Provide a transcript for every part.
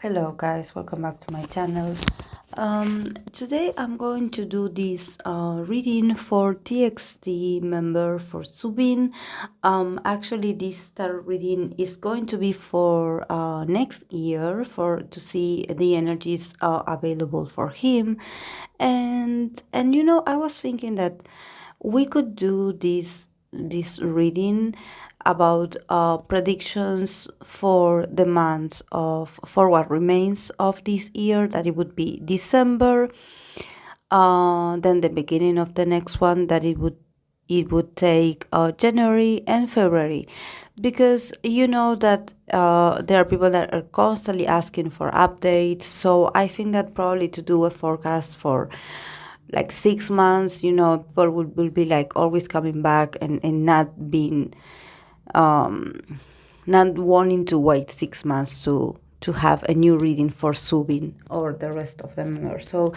Hello guys, welcome back to my channel. Today I'm going to do this reading for TXT member for Soobin. Actually this tarot reading is going to be for next year for to see the energies available for him. And you know, I was thinking that we could do this reading about predictions for the months of for what remains of this year, that it would be December, then the beginning of the next one, that it would take January and February, because you know that there are people that are constantly asking for updates. So I think that probably to do a forecast for like 6 months, you know, people will be like always coming back and not wanting to wait 6 months to have a new reading for Soobin or the rest of the members. So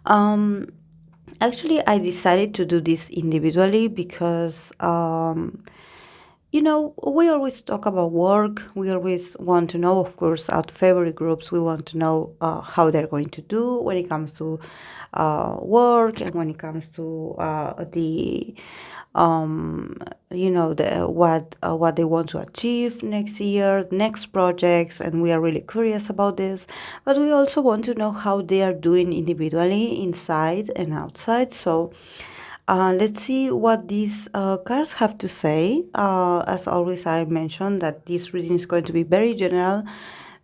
actually I decided to do this individually because you know, we always talk about work. We always want to know, of course, our favorite groups, we want to know how they're going to do when it comes to work, and when it comes to the you know, the what they want to achieve next year, next projects, and we are really curious about this. But we also want to know how they are doing individually, inside and outside. So let's see what these cards have to say. As always, I mentioned that this reading is going to be very general,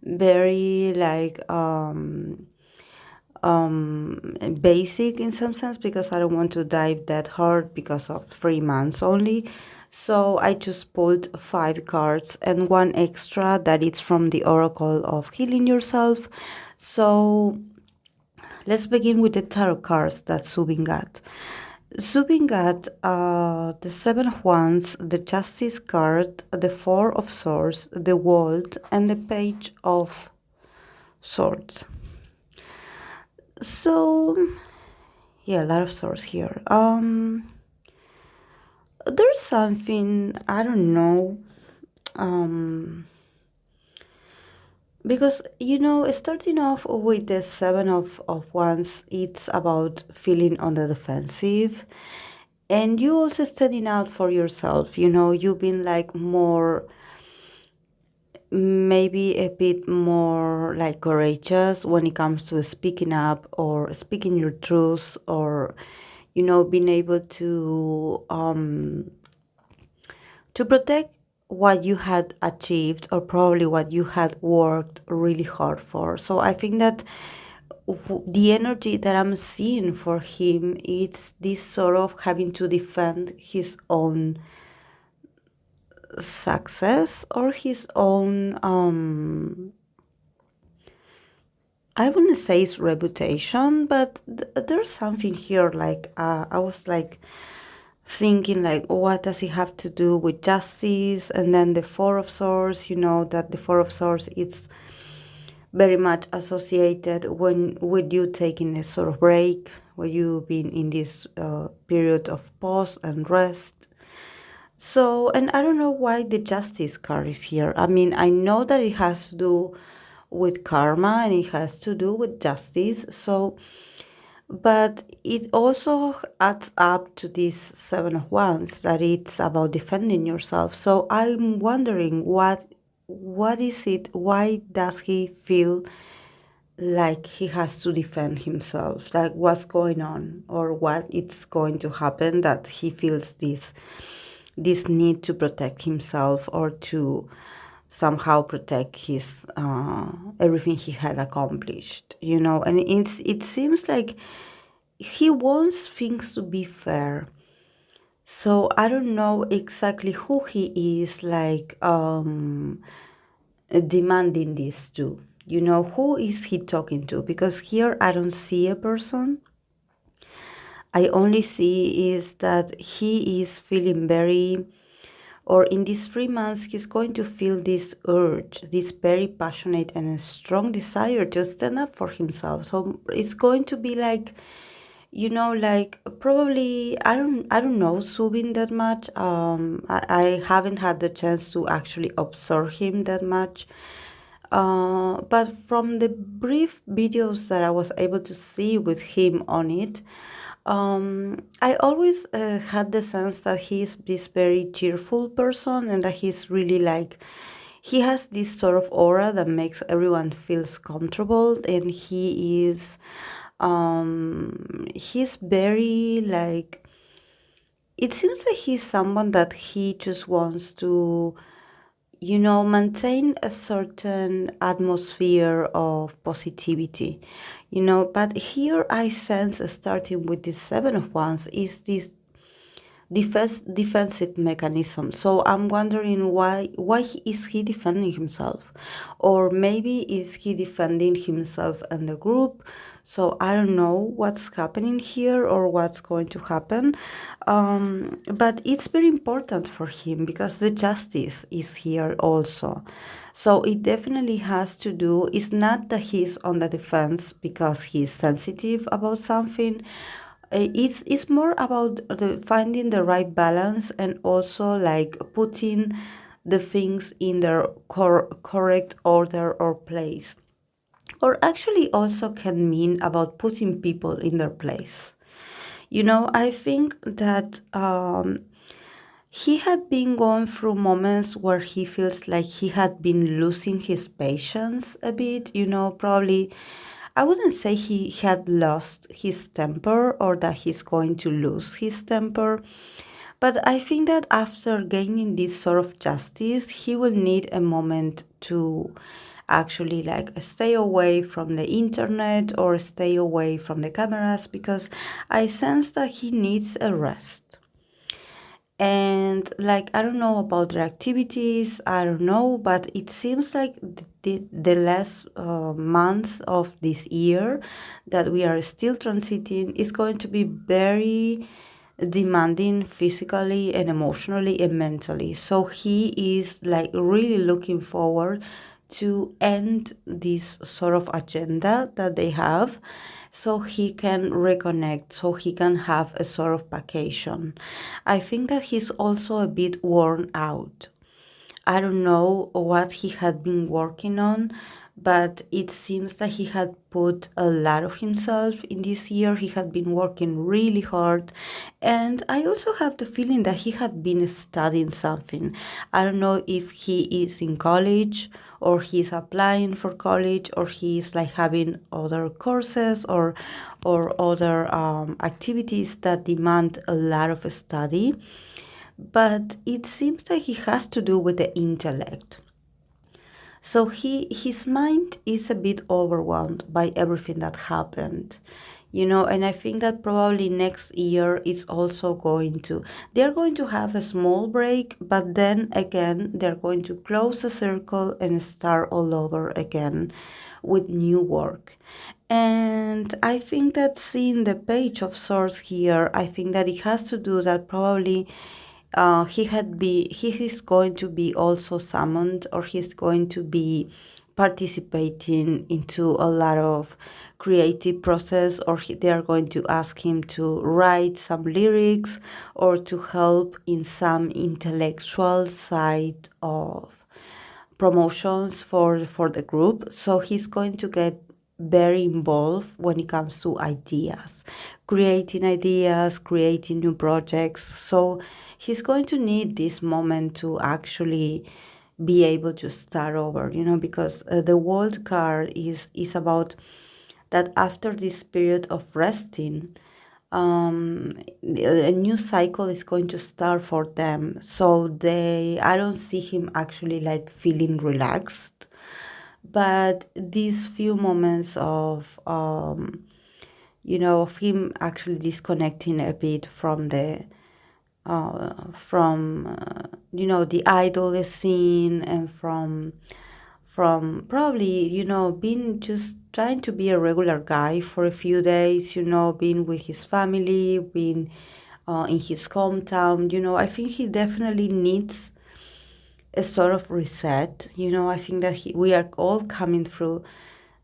very like basic in some sense, because I don't want to dive that hard because of 3 months only. So I just pulled 5 cards and one extra that is from the Oracle of Healing Yourself. So let's begin with the tarot cards that Subin got. Subin got the Seven of Wands, the Justice card, the Four of Swords, the World, and the Page of Swords. So, yeah, a lot of swords here. There's something, I don't know, because you know, starting off with the Seven of Wands, it's about feeling on the defensive, and you also standing out for yourself. You know, you've been like more, maybe a bit more like courageous when it comes to speaking up or speaking your truth, or you know, being able to protect what you had achieved, or probably what you had worked really hard for. So I think that the energy that I'm seeing for him, it's this sort of having to defend his own success or his own I wouldn't say it's reputation, but there's something here. Like I was like thinking, like, what does it have to do with justice? And then the Four of Swords. You know that the Four of Swords, it's very much associated when with you taking a sort of break, where you've been in this period of pause and rest. So, and I don't know why the Justice card is here. I mean, I know that it has to do with karma and it has to do with justice. So, but it also adds up to this Seven of Wands, that it's about defending yourself. So I'm wondering what is it? Why does he feel like he has to defend himself? Like, what's going on, or what it's going to happen that he feels this need to protect himself, or to somehow protect his everything he had accomplished, you know? And it seems like he wants things to be fair. So I don't know exactly who he is, like demanding this to. You know, who is he talking to? Because here I don't see a person. I only see is that he is feeling very, or in these 3 months, he's going to feel this urge, this very passionate and strong desire to stand up for himself. So it's going to be like, you know, like probably I don't know Subin that much. I haven't had the chance to actually observe him that much. But from the brief videos that I was able to see with him on it, I always had the sense that he's this very cheerful person and that he's really like, he has this sort of aura that makes everyone feels comfortable, and he's very like, it seems like he's someone that he just wants to, maintain a certain atmosphere of positivity, But here I sense, starting with the Seven of Wands, is this defensive mechanism. So I'm wondering is he defending himself, or maybe is he defending himself and the group? So I don't know what's happening here or what's going to happen, but it's very important for him because the justice is here also. So it definitely has to do. It's not that he's on the defense because he's sensitive about something. It's more about finding the right balance, and also like putting the things in their correct order or place. Or actually also can mean about putting people in their place. I think that he had been going through moments where he feels like he had been losing his patience a bit, probably. I wouldn't say he had lost his temper or that he's going to lose his temper, but I think that after gaining this sort of justice, he will need a moment to actually like stay away from the internet or stay away from the cameras, because I sense that he needs a rest. And like, I don't know about their activities, I don't know, but it seems like the last months of this year that we are still transiting is going to be very demanding physically and emotionally and mentally. So he is like really looking forward to end this sort of agenda that they have, so he can reconnect, so he can have a sort of vacation. I think that he's also a bit worn out. I don't know what he had been working on, but it seems that he had put a lot of himself in this year. He had been working really hard. And I also have the feeling that he had been studying something. I don't know if he is in college or he's applying for college, or he's like having other courses or other activities that demand a lot of study, but it seems that he has to do with the intellect. So his mind is a bit overwhelmed by everything that happened. And I think that probably next year is also they're going to have a small break, but then again, they're going to close the circle and start all over again with new work. And I think that seeing the Page of Swords here, I think that it has to do that probably he is going to be also summoned, or he's going to be participating into a lot of creative process, or they are going to ask him to write some lyrics or to help in some intellectual side of promotions for the group. So he's going to get very involved when it comes to ideas, creating new projects. So he's going to need this moment to actually be able to start over, because the world card is about that after this period of resting, a new cycle is going to start for them. So I don't see him actually like feeling relaxed, but these few moments of him actually disconnecting a bit from the idol scene, and from probably, being just trying to be a regular guy for a few days, being with his family, being in his hometown. I think he definitely needs a sort of reset. I think that we are all coming through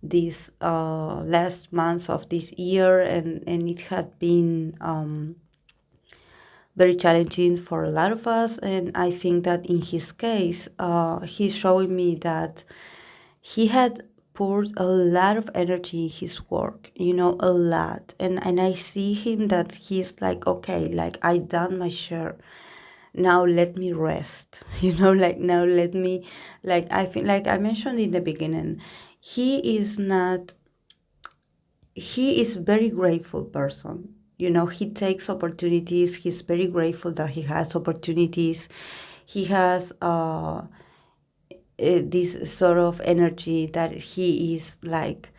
these last months of this year, and it had been very challenging for a lot of us. And I think that in his case, he's showing me that he had poured a lot of energy in his work, a lot. And I see him that he's like, okay, like I done my share. Now let me rest. Like now let me, like I think, like I mentioned in the beginning, he is not he is very grateful person. He takes opportunities. He's very grateful that he has opportunities. He has this sort of energy that he is like,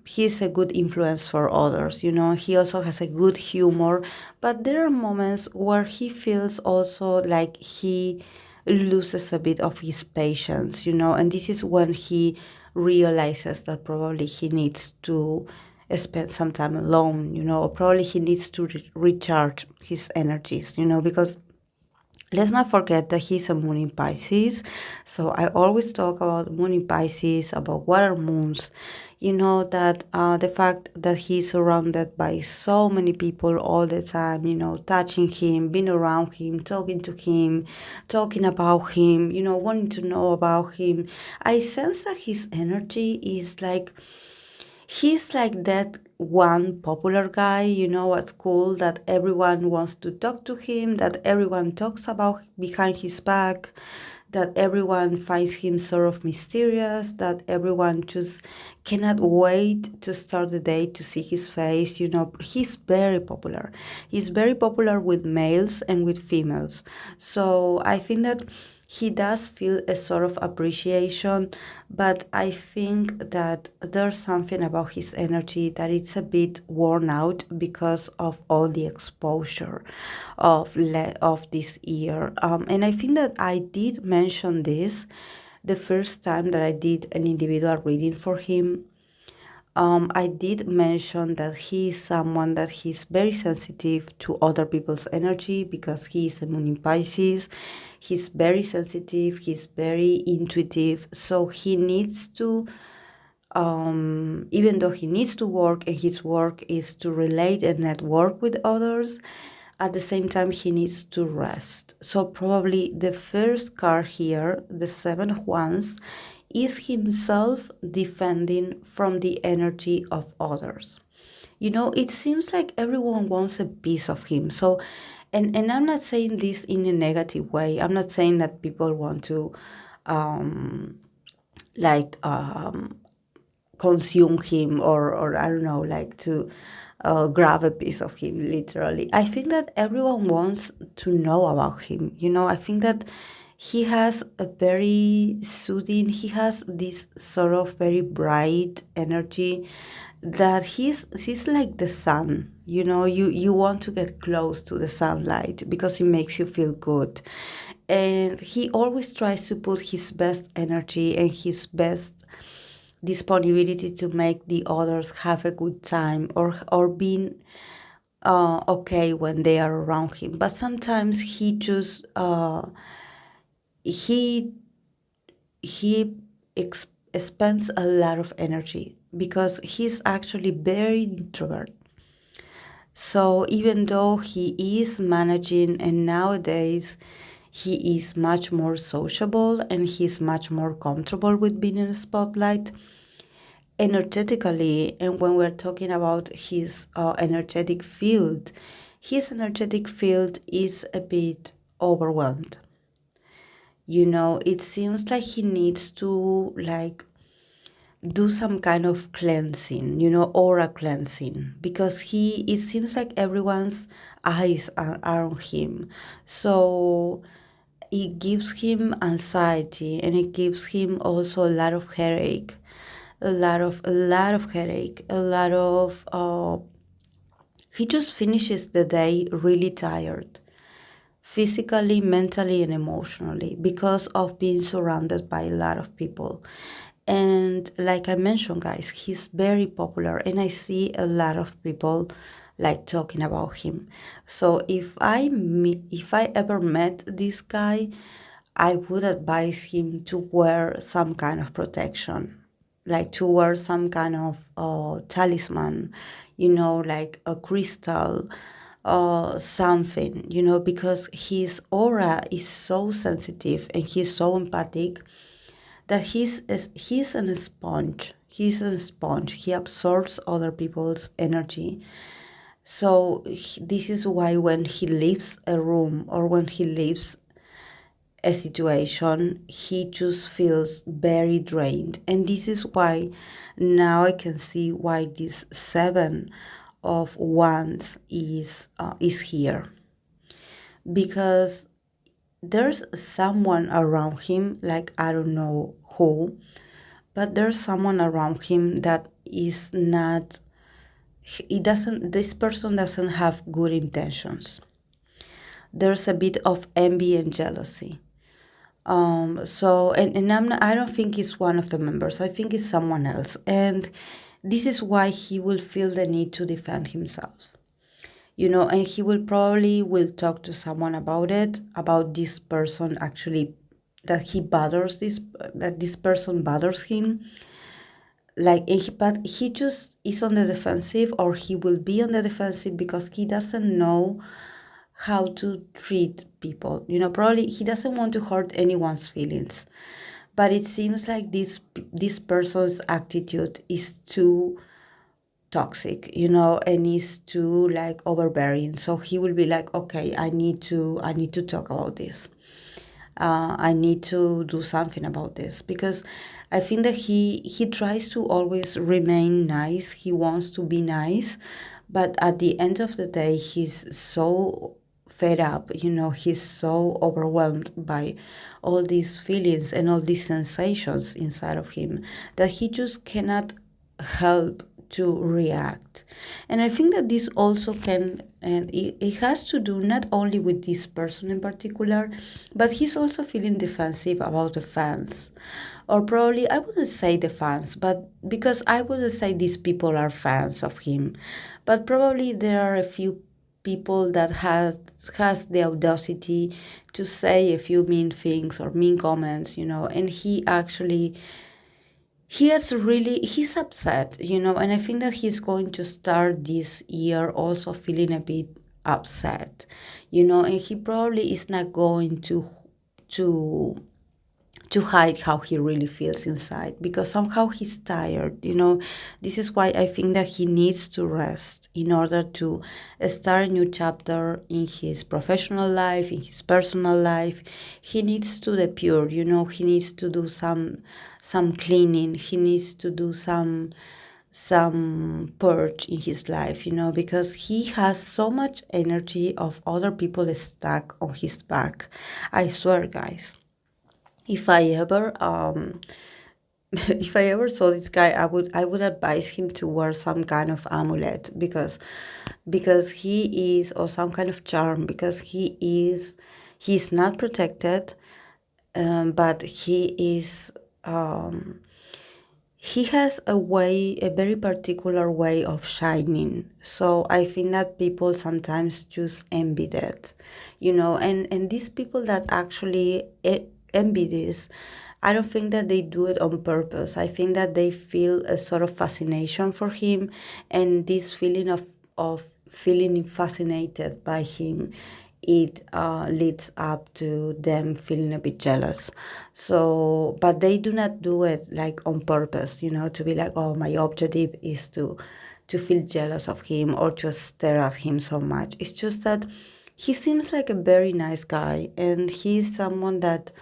he's a good influence for others. He also has a good humor, but there are moments where he feels also like he loses a bit of his patience, and this is when he realizes that probably he needs to spend some time alone, or probably he needs to recharge his energies, because let's not forget that he's a moon in Pisces. So I always talk about moon in Pisces, about water moons. That the fact that he's surrounded by so many people all the time, touching him, being around him, talking to him, talking about him, wanting to know about him. I sense that his energy is like, he's like that one popular guy, at school, that everyone wants to talk to him, that everyone talks about behind his back, that everyone finds him sort of mysterious, that everyone just cannot wait to start the day to see his face. He's very popular. He's very popular with males and with females. So I think that he does feel a sort of appreciation, but I think that there's something about his energy that it's a bit worn out because of all the exposure of this year. And I think that I did mention this the first time that I did an individual reading for him. I did mention that he is someone that he's very sensitive to other people's energy because he is a moon in Pisces. He's very sensitive, he's very intuitive, so he needs to, even though he needs to work and his work is to relate and network with others, at the same time he needs to rest. So probably the first card here, the Seven of Wands, is himself defending from the energy of others. It seems like everyone wants a piece of him. So, and I'm not saying this in a negative way. I'm not saying that people want to, like, consume him, or I don't know, like to grab a piece of him, literally. I think that everyone wants to know about him. I think that he has a very soothing, he has this sort of very bright energy that he's like the sun. You want to get close to the sunlight because it makes you feel good. And he always tries to put his best energy and his best disponibility to make the others have a good time, or being okay when they are around him. But sometimes he just he he spends a lot of energy because he's actually very introvert. So even though he is managing, and nowadays he is much more sociable and he's much more comfortable with being in the spotlight, energetically, and when we're talking about his energetic field is a bit overwhelmed. It seems like he needs to, like, do some kind of cleansing, aura cleansing, because it seems like everyone's eyes are on him. So it gives him anxiety, and it gives him also a lot of headache, a lot of headache, a lot of he just finishes the day really tired, physically, mentally, and emotionally, because of being surrounded by a lot of people. And like I mentioned, guys, he's very popular, and I see a lot of people like talking about him. So if I ever met this guy, I would advise him to wear some kind of protection, like to wear some kind of talisman, like a crystal, something, because his aura is so sensitive and he's so empathic that he's a sponge. He's a sponge. He absorbs other people's energy. So this is why when he leaves a room or when he leaves a situation, he just feels very drained. And this is why now I can see why this Seven of Wands is here, because there's someone around him, like I don't know who, but there's someone around him that is not. He doesn't. This person doesn't have good intentions. There's a bit of envy and jealousy. And I don't think it's one of the members. I think it's someone else. And this is why he will feel the need to defend himself. And he will probably will talk to someone about it, about this person actually, that this person bothers him. But he just is on the defensive, or he will be on the defensive because he doesn't know how to treat people. Probably he doesn't want to hurt anyone's feelings. But it seems like this person's attitude is too toxic, and is too like overbearing. So he will be like, okay, I need to talk about this. I need to do something about this, because I think that he tries to always remain nice. He wants to be nice, but at the end of the day, he's so fed up. He's so overwhelmed by all these feelings and all these sensations inside of him that he just cannot help to react. And I think that this also can, and it has to do not only with this person in particular, but he's also feeling defensive about the fans. Or probably, I wouldn't say the fans, but because I wouldn't say these people are fans of him, but probably there are a few people that has the audacity to say a few mean things or mean comments, and he's upset, and I think that he's going to start this year also feeling a bit upset, and he probably is not going to to hide how he really feels inside, because somehow he's tired. This is why I think that he needs to rest in order to start a new chapter in his professional life, in his personal life. He needs to depure, he needs to do some cleaning, he needs to do some purge in his life, because he has so much energy of other people stuck on his back. I swear, guys, if I ever if I ever saw this guy, I would advise him to wear some kind of amulet, because he is, or some kind of charm, because he's not protected, but he has a very particular way of shining. So I think that people sometimes just envy that, and these people that actually envy this, I don't think that they do it on purpose. I think that they feel a sort of fascination for him, and this feeling of feeling fascinated by him, it leads up to them feeling a bit jealous. So, but they do not do it like on purpose, to be like, oh, my objective is to feel jealous of him or to stare at him so much. It's just that he seems like a very nice guy, and he's someone that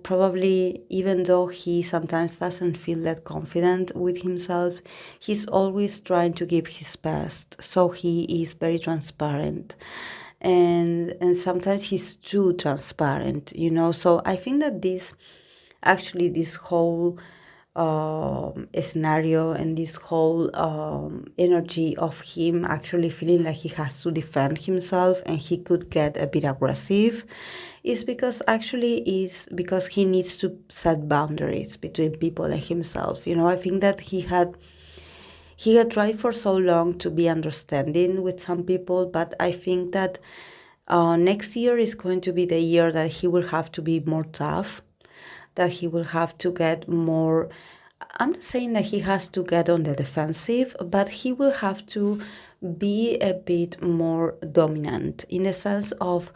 probably, even though he sometimes doesn't feel that confident with himself, he's always trying to give his best. So he is very transparent. And sometimes he's too transparent, So I think that this whole scenario, and this whole energy of him actually feeling like he has to defend himself and he could get a bit aggressive, is because he needs to set boundaries between people and himself. I think that he had tried for so long to be understanding with some people, but I think that next year is going to be the year that he will have to be more tough, that he will have to get more. I'm not saying that he has to get on the defensive, but he will have to be a bit more dominant, in the sense of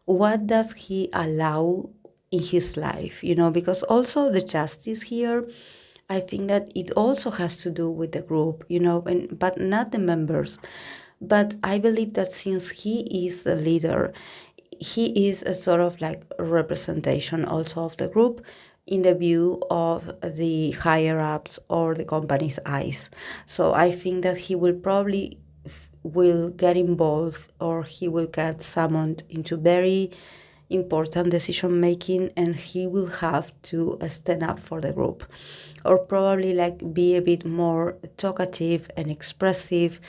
what does he allow in his life, because also the justice here, I think that it also has to do with the group, but not the members. But I believe that since he is the leader, he is a sort of like a representation also of the group in the view of the higher ups or the company's eyes. So I think that he will probably will get involved, or he will get summoned into very important decision making, and he will have to stand up for the group, or probably like be a bit more talkative and expressive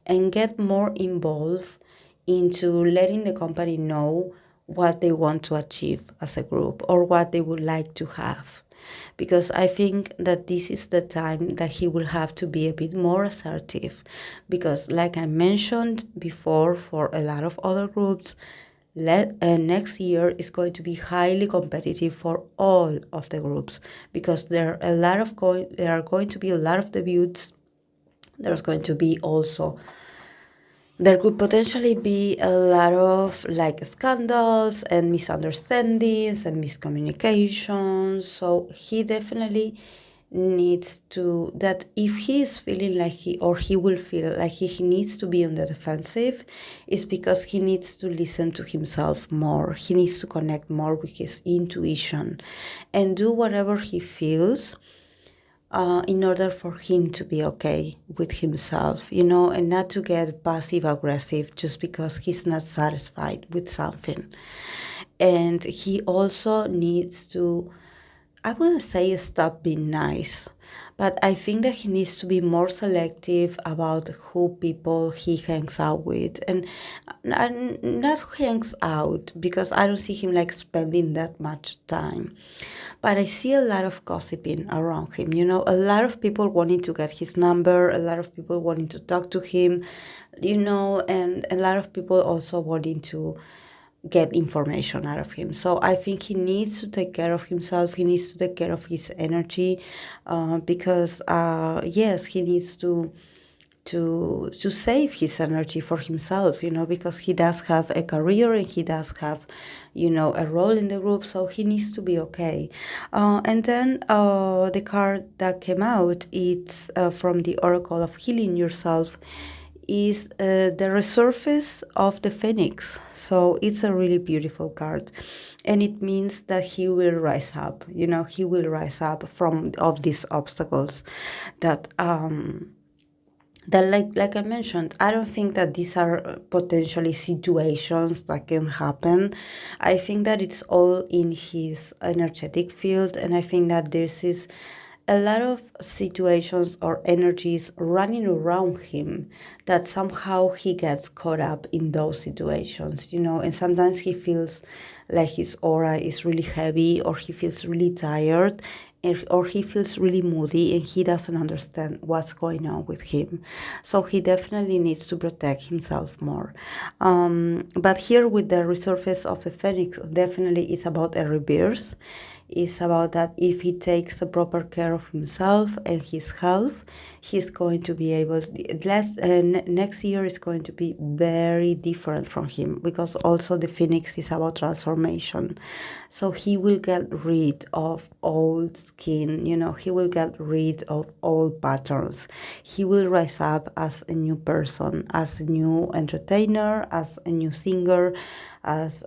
and get more involved into letting the company know what they want to achieve as a group or what they would like to have. Because I think that this is the time that he will have to be a bit more assertive. Because, like I mentioned before, for a lot of other groups, next year is going to be highly competitive for all of the groups, because there are going to be a lot of debuts. There's going to be also there could potentially be a lot of like scandals and misunderstandings and miscommunications. So he definitely needs to, that if he is feeling like he will feel like he needs to be on the defensive, is because he needs to listen to himself more. He needs to connect more with his intuition and do whatever he feels in order for him to be okay with himself, and not to get passive aggressive just because he's not satisfied with something. And he also needs to, I wouldn't say stop being nice, but I think that he needs to be more selective about who people he hangs out with, and not hangs out, because I don't see him like spending that much time. But I see a lot of gossiping around him, a lot of people wanting to get his number, a lot of people wanting to talk to him, and a lot of people also wanting to get information out of him. So I think he needs to take care of himself. He needs to take care of his energy, because yes, he needs to save his energy for himself, because he does have a career and he does have, a role in the group, so he needs to be okay. And then the card that came out, it's from the Oracle of Healing Yourself, is the resurface of the phoenix. So it's a really beautiful card, and it means that he will rise up. He will rise up from of these obstacles that like I mentioned, I don't think that these are potentially situations that can happen. I think that it's all in his energetic field, and I think that this is a lot of situations or energies running around him that somehow he gets caught up in those situations, and sometimes he feels like his aura is really heavy, or he feels really tired, or he feels really moody and he doesn't understand what's going on with him. So he definitely needs to protect himself more. But here with the resurface of the phoenix, definitely it's about a rebirth. It's about that if he takes a proper care of himself and his health, he's going to be able next year is going to be very different from him, because also the phoenix is about transformation. So he will get rid of old skin, he will get rid of old patterns. He will rise up as a new person, as a new entertainer, as a new singer, as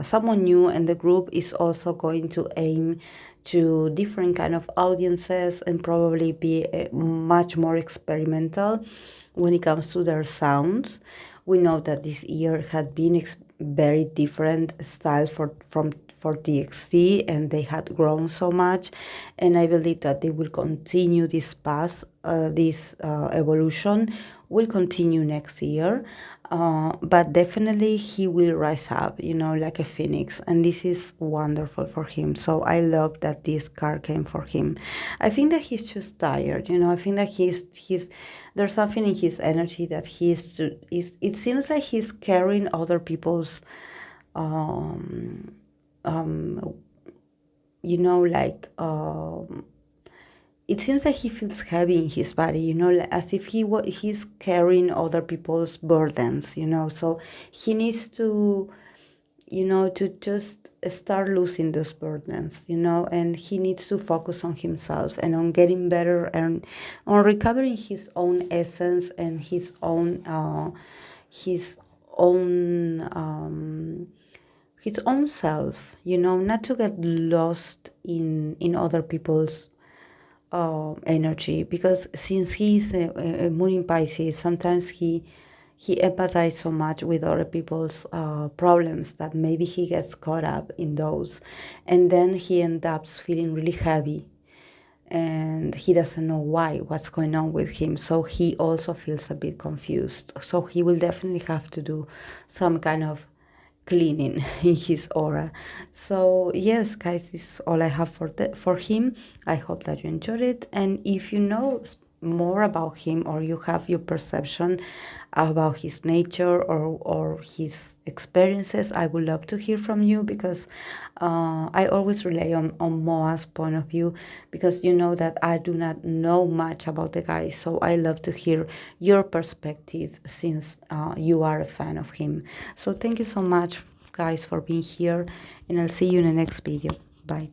someone new, and the group is also going to aim to different kind of audiences and probably be much more experimental when it comes to their sounds. We know that this year had been very different styles for TXT, and they had grown so much, and I believe that they will continue this path, this evolution will continue next year. But definitely he will rise up, like a phoenix, and this is wonderful for him. So I love that this card came for him. I think that he's just tired, I think that he's there's something in his energy that it seems like he's carrying other people's like it seems like he feels heavy in his body, as if he's carrying other people's burdens, So he needs to to just start losing those burdens, and he needs to focus on himself and on getting better and on recovering his own his own self, not to get lost in other people's energy, because since he's a moon in Pisces, sometimes he empathizes so much with other people's problems that maybe he gets caught up in those, and then he ends up feeling really heavy, and he doesn't know what's going on with him. So he also feels a bit confused. So he will definitely have to do some kind of cleaning in his aura. So yes, guys, this is all I have for him. I hope that you enjoyed it, and if you know more about him, or you have your perception about his nature or his experiences, I would love to hear from you, because I always rely on Moa's point of view, because you know that I do not know much about the guy. So I love to hear your perspective, since you are a fan of him. So thank you so much, guys, for being here, and I'll see you in the next video. Bye.